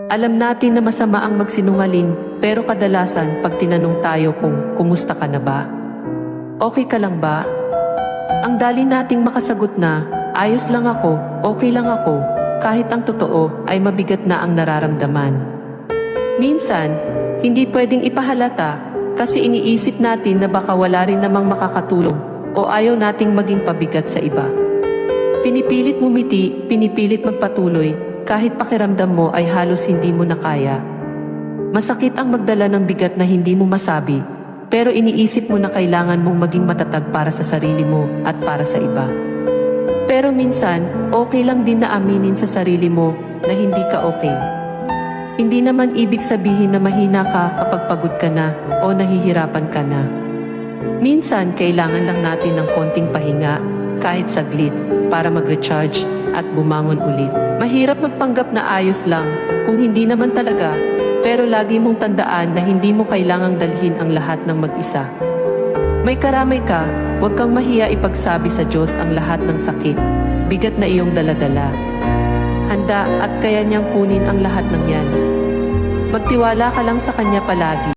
Alam natin na masama ang magsinungaling, pero kadalasan pag tinanong tayo kung kumusta ka na ba? Okay ka lang ba? Ang dali nating makasagot na, ayos lang ako, okay lang ako, kahit ang totoo ay mabigat na ang nararamdaman. Minsan, hindi pwedeng ipahalata kasi iniisip natin na baka wala rin namang makakatulong o ayaw nating maging pabigat sa iba. Pinipilit mumiti, pinipilit magpatuloy, kahit pakiramdam mo ay halos hindi mo na kaya. Masakit ang magdala ng bigat na hindi mo masabi, pero iniisip mo na kailangan mong maging matatag para sa sarili mo at para sa iba. Pero minsan, okay lang din na aminin sa sarili mo na hindi ka okay. Hindi naman ibig sabihin na mahina ka kapag pagod ka na o nahihirapan ka na. Minsan, kailangan lang natin ng konting pahinga, kahit saglit, para mag-recharge at bumangon ulit. Mahirap magpanggap na ayos lang, kung hindi naman talaga, pero lagi mong tandaan na hindi mo kailangang dalhin ang lahat ng mag-isa. May karamay ka, huwag kang mahiya ipagsabi sa Diyos ang lahat ng sakit, bigat na iyong daladala. Handa at kaya niyang kunin ang lahat ng yan. Magtiwala ka lang sa Kanya palagi.